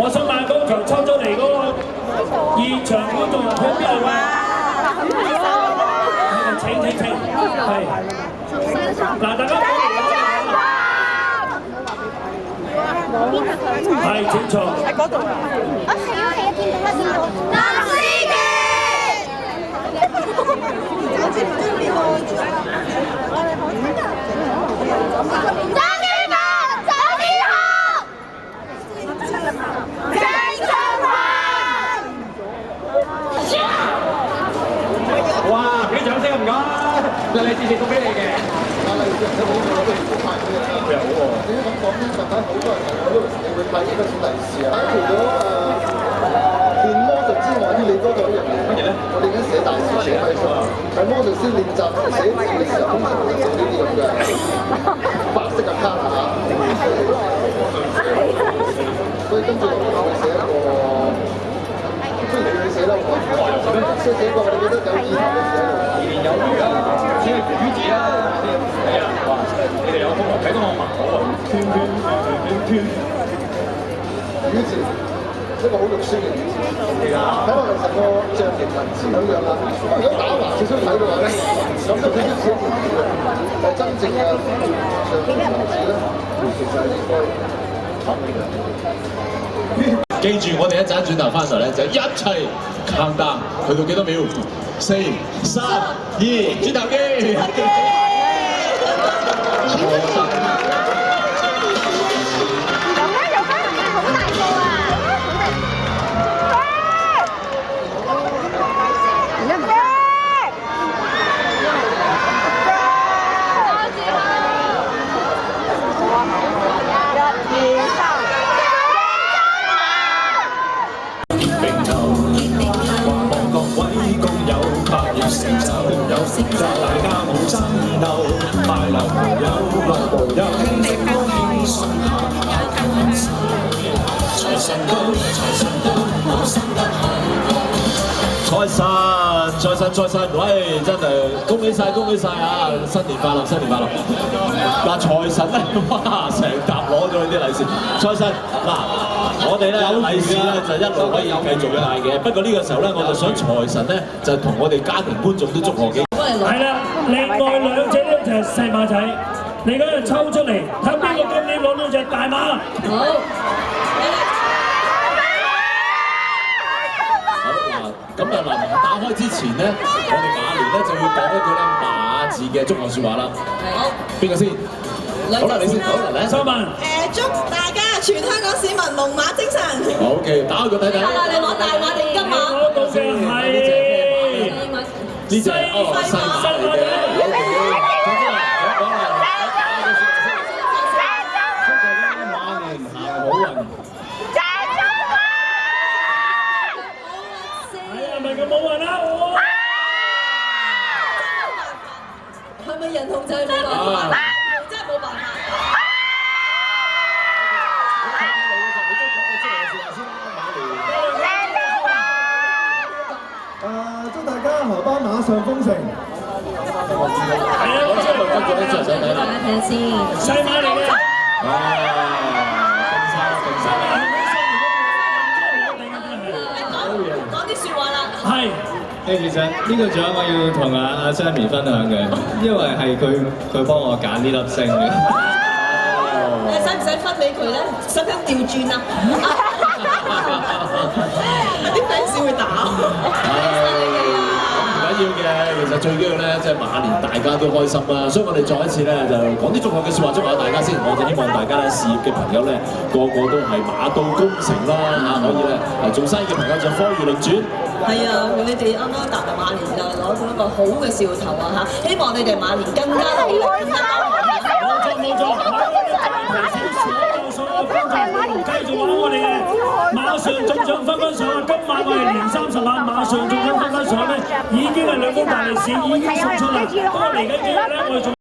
我想問剛才抽咗嚟嗰個現場觀眾入去邊位？請，係。嗱，大家係請坐。喺嗰度。係啊，見到啦，見到。藍絲嘅。哇！俾掌聲唔該，嗱你自己送俾你嘅。但係人都好多都要派嘅，佢又好喎。點解咁講咧？近排好多人嚟我呢度會派呢個小利是啊！除咗練魔術之外，你多咗一樣嘢乜嘢咧？我哋而家寫大字寫喺度，喺魔術師練習寫字嘅時候，通常會整呢啲咁嘅白色嘅卡嚇。所以跟住我會寫一個。不如你寫啦，寫個我哋覺得有意義嘅寫言言有餘啊，寫個語字啦，係啊，哇！你哋有風睇到我盲口啊，圈，語字一個好肉酸嘅語字，睇落嚟成個象形文字咁樣啦。如果打橫少少睇嘅話咧，咁就變咗似一條魚啦。但係真正嘅象形文字咧，其實係應該慘嘅。記住，我哋一陣轉頭翻嚟咧，就一齊 count down 去到幾多秒？4、3、2，轉頭見。大家冇爭鬥，快樂無憂，樂無憂，兄弟高興送下財神到，好心得好。財神，喂，真係恭喜晒啊！新年快樂！嗱，財神咧，哇，成沓攞咗啲利是。財神，嗱，我哋咧有利是咧就一路可以繼續派嘅。不過呢個時候咧，我就想財神咧就同我哋家庭觀眾都祝賀幾。係啦，另外兩隻咧就係細馬仔，你嗰日抽出嚟，睇邊個今年攞到隻大馬。好。咁啊嗱，打開之前咧，我哋馬聯咧就要講一句咧馬字嘅祝賀説話啦。好，邊個先？好啦，你先，好嚟，收文。祝大家全香港市民龍馬精神。OK，打開佢睇睇。好啦，你攞大馬定金馬？我攞到嘅係呢隻細馬仔。係咪人同就係冇辦法？真係冇辦法。祝大家荷包馬上豐盛。係啊，我知道跟住咧就想睇啦。睇下先。細馬嚟嘅。講啲説話啦。係。其實呢個獎我要同阿 Sammy 分享嘅，因為係佢幫我揀呢粒星嘅。使唔使分俾佢咧？使唔使調轉啊？啲 fans 會打。唔緊要嘅，其實最緊要咧，即係馬年大家都開心啦，所以我哋再一次咧就講啲祝賀嘅説話，祝賀大家先。我就希望大家咧事業嘅朋友咧個都係馬到功成啦嚇，可以咧做生意嘅朋友就科如輪轉。係啊，你哋啱啱踏入馬年就攞到一個好嘅兆頭啊嚇！希望你哋馬年更加好，更加多。冇錯，所有觀眾繼續玩我哋嘅馬上中獎分上啊！今晚我哋連30萬馬上中獎分上咧，已經係2封大利是已經送出啦。不過嚟緊幾日咧，我哋仲